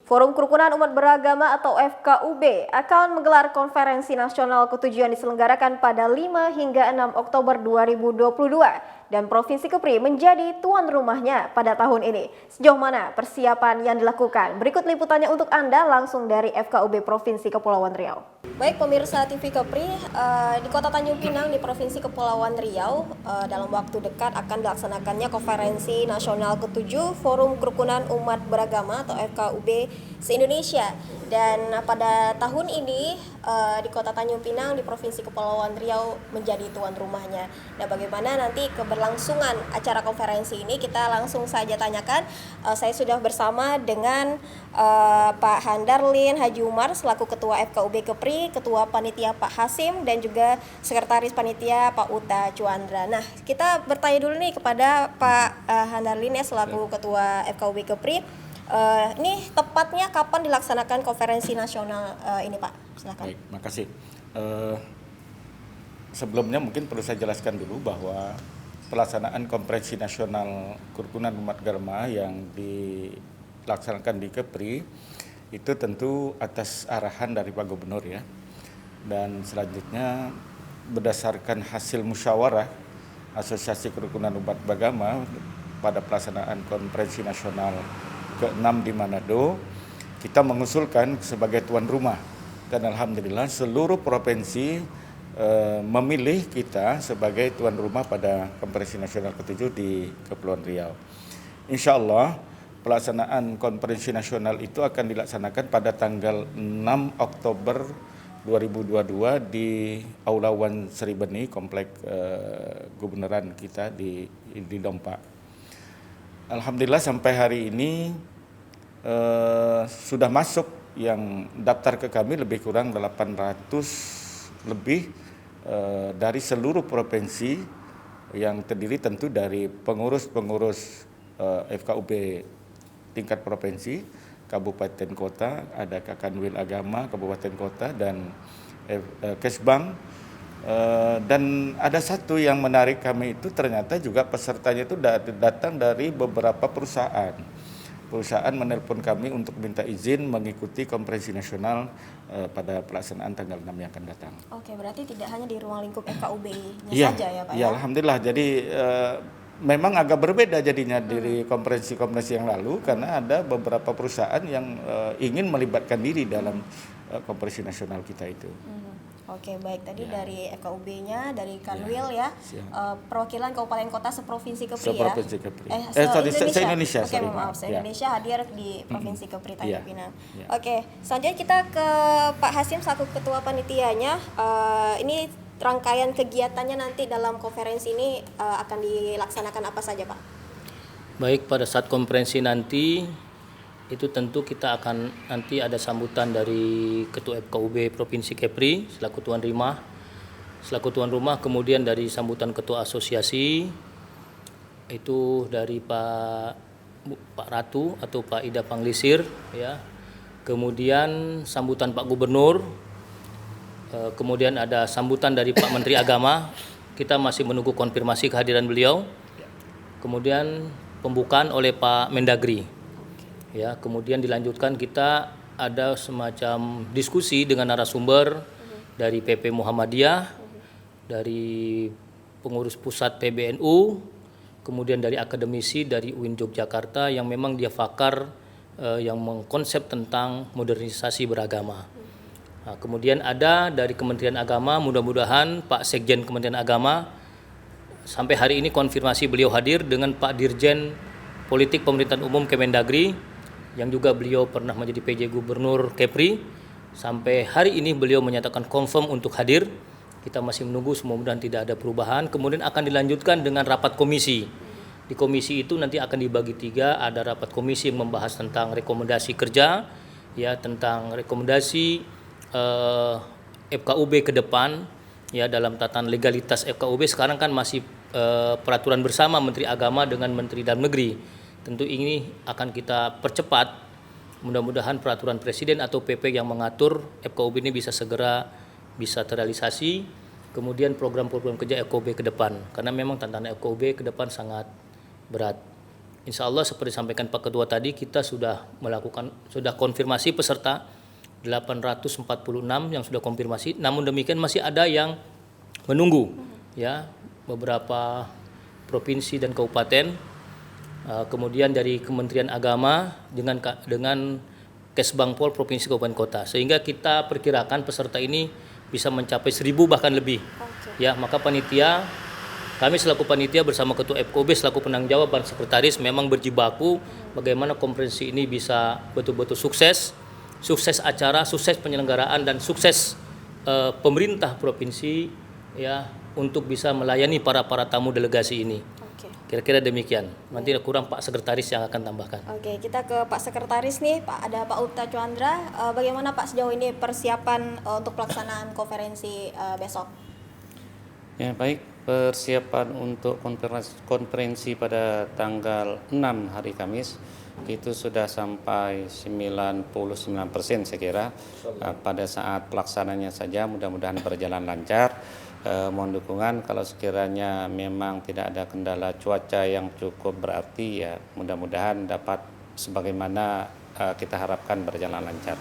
Forum Kerukunan Umat Beragama atau FKUB akan menggelar konferensi nasional ke-7 yang diselenggarakan pada 5 hingga 6 Oktober 2022 dan Provinsi Kepri menjadi tuan rumahnya pada tahun ini. Sejauh mana persiapan yang dilakukan? Berikut liputannya untuk Anda langsung dari FKUB Provinsi Kepulauan Riau. Baik pemirsa TV Kepri, di Kota Tanjung Pinang di Provinsi Kepulauan Riau dalam waktu dekat akan dilaksanakannya konferensi nasional ke-7 Forum Kerukunan Umat Beragama atau FKUB se-Indonesia. Dan pada tahun ini di Kota Tanjung Pinang di Provinsi Kepulauan Riau menjadi tuan rumahnya. Nah, bagaimana nanti keberlangsungan acara konferensi ini kita langsung saja tanyakan. Saya sudah bersama dengan Pak Handarlin Haji Umar selaku Ketua FKUB Kepri, Ketua Panitia Pak Hasim dan juga Sekretaris Panitia Pak Uta Cuandra. Nah, kita bertanya dulu nih kepada Pak Handarlin ya selaku Ketua FKUB Kepri. Ini tepatnya kapan dilaksanakan konferensi nasional ini Pak? Silakan. Baik, makasih. Sebelumnya mungkin perlu saya jelaskan dulu bahwa pelaksanaan konferensi nasional Kerukunan Umat Beragama yang dilaksanakan di Kepri itu tentu atas arahan dari Pak Gubernur ya. Dan selanjutnya berdasarkan hasil musyawarah Asosiasi Kerukunan Umat Beragama pada pelaksanaan konferensi nasional ke-6 di Manado, kita mengusulkan sebagai tuan rumah dan alhamdulillah seluruh provinsi memilih kita sebagai tuan rumah pada konferensi nasional ke-7 di Kepulauan Riau. Insya Allah pelaksanaan konferensi nasional itu akan dilaksanakan pada tanggal 6 Oktober 2022 di Aula Wan Seribeni, komplek gubernuran kita di Dompa. Alhamdulillah sampai hari ini sudah masuk yang daftar ke kami lebih kurang 800 lebih dari seluruh provinsi yang terdiri tentu dari pengurus-pengurus FKUB tingkat provinsi, kabupaten kota, ada Kakanwil Agama, kabupaten kota dan Kesbang. Dan ada satu yang menarik kami itu ternyata juga pesertanya itu datang dari beberapa perusahaan. Perusahaan menelpon kami untuk minta izin mengikuti konferensi nasional pada pelaksanaan tanggal 6 yang akan datang. Oke, berarti tidak hanya di ruang lingkup FKUB-nya saja ya Pak? Ya, alhamdulillah. Jadi memang agak berbeda jadinya dari konferensi-konferensi yang lalu karena ada beberapa perusahaan yang ingin melibatkan diri dalam konferensi nasional kita itu. Oke, baik. Tadi dari FKUB-nya, dari Kanwil ya, perwakilan kabupaten kota seprovinsi Kepri ya. Seprovinsi Kepri. Se-Indonesia. Oke, maaf, se-Indonesia hadir di Provinsi Kepri Tanjung Pinang. Ya. Oke, selanjutnya kita ke Pak Hasim selaku ketua panitianya. Ini rangkaian kegiatannya nanti dalam konferensi ini akan dilaksanakan apa saja, Pak? Baik, pada saat konferensi nanti itu tentu kita akan nanti ada sambutan dari Ketua FKUB Provinsi Kepri selaku tuan rumah, kemudian dari sambutan Ketua Asosiasi itu dari Pak Ratu atau Pak Ida Panglisir ya. Kemudian sambutan Pak Gubernur, kemudian ada sambutan dari Pak Menteri Agama. Kita masih menunggu konfirmasi kehadiran beliau. Kemudian pembukaan oleh Pak Mendagri. Ya, kemudian dilanjutkan kita ada semacam diskusi dengan narasumber dari PP Muhammadiyah, dari pengurus pusat PBNU, kemudian dari akademisi dari UIN Yogyakarta yang memang dia pakar yang mengkonsep tentang modernisasi beragama. Nah, kemudian ada dari Kementerian Agama, mudah-mudahan Pak Sekjen Kementerian Agama sampai hari ini konfirmasi beliau hadir dengan Pak Dirjen Politik Pemerintahan Umum Kemendagri yang juga beliau pernah menjadi PJ Gubernur Kepri. Sampai hari ini beliau menyatakan confirm untuk hadir. Kita masih menunggu, semoga tidak ada perubahan. Kemudian akan dilanjutkan dengan rapat komisi. Di komisi itu nanti akan dibagi 3, ada rapat komisi yang membahas tentang rekomendasi kerja, ya tentang rekomendasi FKUB ke depan, ya dalam tatanan legalitas FKUB sekarang kan masih peraturan bersama Menteri Agama dengan Menteri Dalam Negeri. Tentu ini akan kita percepat, mudah-mudahan peraturan presiden atau PP yang mengatur FKUB ini bisa segera terrealisasi. Kemudian program-program kerja FKUB ke depan, karena memang tantangan FKUB ke depan sangat berat. Insya Allah seperti disampaikan Pak Ketua tadi, kita sudah konfirmasi peserta 846 yang sudah konfirmasi. Namun demikian masih ada yang menunggu, ya, beberapa provinsi dan kabupaten, kemudian dari Kementerian Agama dengan Kesbangpol Provinsi Kabupaten Kota, sehingga kita perkirakan peserta ini bisa mencapai 1.000 bahkan lebih. Ya, maka kami selaku panitia bersama Ketua FKUB selaku penanggung jawab dan sekretaris memang berjibaku bagaimana konferensi ini bisa betul-betul sukses acara, sukses penyelenggaraan dan sukses pemerintah provinsi, ya, untuk bisa melayani para tamu delegasi ini. Kira-kira demikian. Nanti kurang Pak Sekretaris yang akan tambahkan. Oke, kita ke Pak Sekretaris nih, Pak. Ada Pak Uta Cuandra. Bagaimana Pak sejauh ini persiapan untuk pelaksanaan konferensi besok? Ya, baik, persiapan untuk konferensi pada tanggal 6 hari Kamis itu sudah sampai 99% saya kira. Pada saat pelaksananya saja mudah-mudahan berjalan lancar. Mohon dukungan kalau sekiranya memang tidak ada kendala cuaca yang cukup berarti, ya mudah-mudahan dapat sebagaimana kita harapkan berjalan lancar.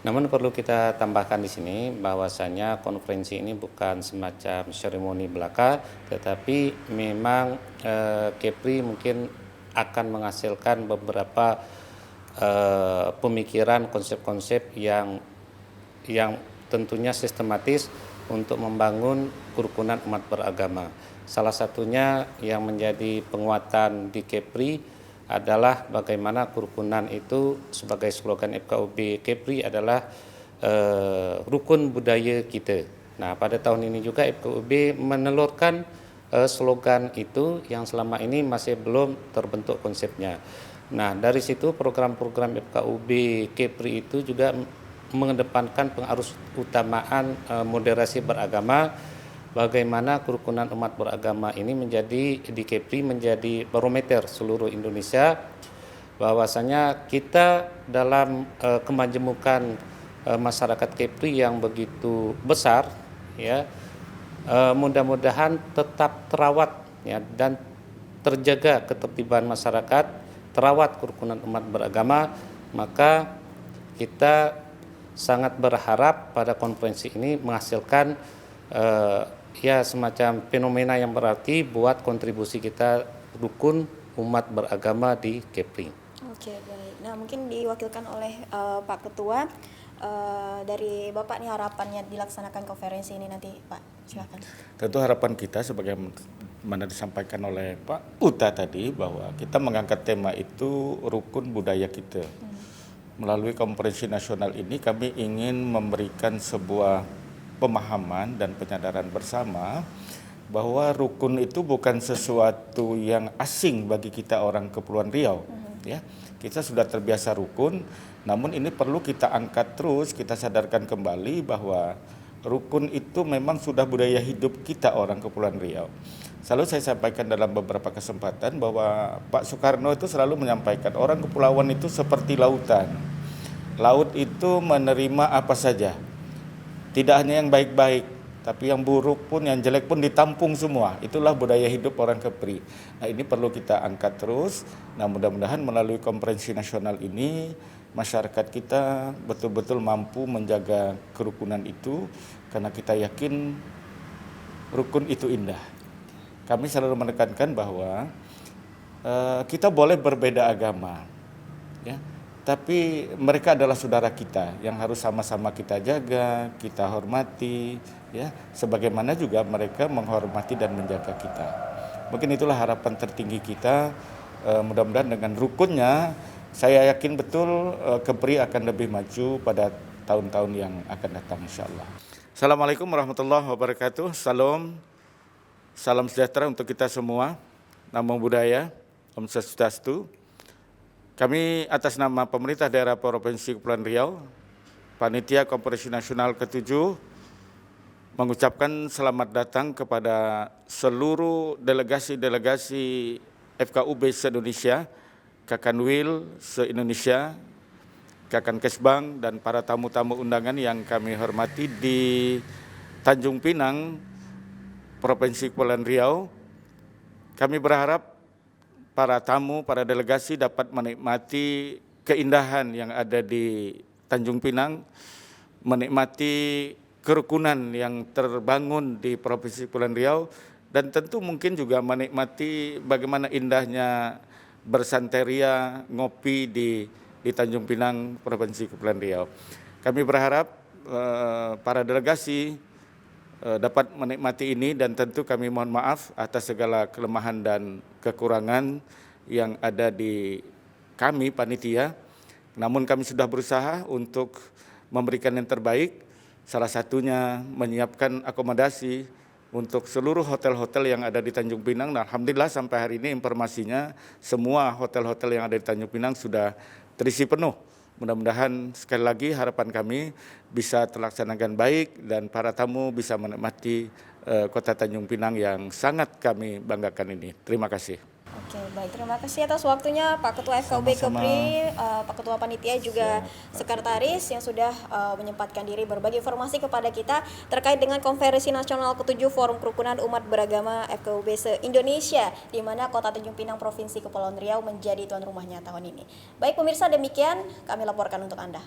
Namun perlu kita tambahkan di sini bahwasanya konferensi ini bukan semacam seremoni belaka, tetapi memang Kepri mungkin akan menghasilkan beberapa pemikiran konsep-konsep yang tentunya sistematis untuk membangun kerukunan umat beragama. Salah satunya yang menjadi penguatan di Kepri adalah bagaimana kerukunan itu sebagai slogan FKUB Kepri adalah rukun budaya kita. Nah, pada tahun ini juga FKUB menelurkan slogan itu yang selama ini masih belum terbentuk konsepnya. Nah, dari situ program-program FKUB Kepri itu juga mengedepankan pengarus utamaan moderasi beragama, bagaimana kerukunan umat beragama ini di Kepri menjadi barometer seluruh Indonesia, bahwasanya kita dalam kemajemukan masyarakat Kepri yang begitu besar, ya, mudah-mudahan tetap terawat, ya, dan terjaga ketertiban masyarakat, terawat kerukunan umat beragama. Maka kita sangat berharap pada konferensi ini menghasilkan ya semacam fenomena yang berarti buat kontribusi kita rukun umat beragama di Kepri. Oke, baik. Nah, mungkin diwakilkan oleh Pak Ketua, dari Bapak nih harapannya dilaksanakan konferensi ini nanti, Pak. Silakan. Tentu harapan kita sebagaimana disampaikan oleh Pak Uta tadi, bahwa kita mengangkat tema itu rukun budaya kita. Melalui konferensi nasional ini kami ingin memberikan sebuah pemahaman dan penyadaran bersama bahwa rukun itu bukan sesuatu yang asing bagi kita orang Kepulauan Riau. Ya, kita sudah terbiasa rukun, namun ini perlu kita angkat terus, kita sadarkan kembali bahwa rukun itu memang sudah budaya hidup kita orang Kepulauan Riau. Selalu saya sampaikan dalam beberapa kesempatan bahwa Pak Soekarno itu selalu menyampaikan orang kepulauan itu seperti lautan. Laut itu menerima apa saja, tidak hanya yang baik-baik, tapi yang buruk pun, yang jelek pun ditampung semua. Itulah budaya hidup orang Kepri. Nah, ini perlu kita angkat terus. Nah, mudah-mudahan melalui konferensi nasional ini masyarakat kita betul-betul mampu menjaga kerukunan itu, karena kita yakin rukun itu indah. Kami selalu menekankan bahwa kita boleh berbeda agama, ya, tapi mereka adalah saudara kita yang harus sama-sama kita jaga, kita hormati, ya, sebagaimana juga mereka menghormati dan menjaga kita. Mungkin itulah harapan tertinggi kita. Mudah-mudahan dengan rukunnya, saya yakin betul Kepri akan lebih maju pada tahun-tahun yang akan datang, insya Allah. Assalamualaikum warahmatullahi wabarakatuh. Salam sejahtera untuk kita semua. Namo Buddhaya, Om Swastiastu. Kami atas nama pemerintah daerah Provinsi Kepulauan Riau, Panitia Konferensi Nasional ke-7, mengucapkan selamat datang kepada seluruh delegasi-delegasi FKUB se-Indonesia, Kakanwil se-Indonesia, Kakan Kesbang, dan para tamu-tamu undangan yang kami hormati di Tanjung Pinang, Provinsi Kepulauan Riau. Kami berharap para tamu, para delegasi dapat menikmati keindahan yang ada di Tanjung Pinang, menikmati kerukunan yang terbangun di Provinsi Kepulauan Riau, dan tentu mungkin juga menikmati bagaimana indahnya bersanteria, ngopi di Tanjung Pinang, Provinsi Kepulauan Riau. Kami berharap para delegasi dapat menikmati ini, dan tentu kami mohon maaf atas segala kelemahan dan kekurangan yang ada di kami panitia. Namun kami sudah berusaha untuk memberikan yang terbaik, salah satunya menyiapkan akomodasi untuk seluruh hotel-hotel yang ada di Tanjung Pinang. Nah, alhamdulillah sampai hari ini informasinya semua hotel-hotel yang ada di Tanjung Pinang sudah terisi penuh. Mudah-mudahan sekali lagi harapan kami bisa terlaksanakan baik dan para tamu bisa menikmati Kota Tanjung Pinang yang sangat kami banggakan ini. Terima kasih. Oke, baik. Terima kasih atas waktunya Pak Ketua FKUB Kepri, Pak Ketua Panitia juga Sekretaris yang sudah menyempatkan diri berbagi informasi kepada kita terkait dengan Konferensi Nasional ke-7 Forum Kerukunan Umat Beragama FKUB se-Indonesia, di mana Kota Tanjung Pinang Provinsi Kepulauan Riau menjadi tuan rumahnya tahun ini. Baik pemirsa, demikian kami laporkan untuk Anda.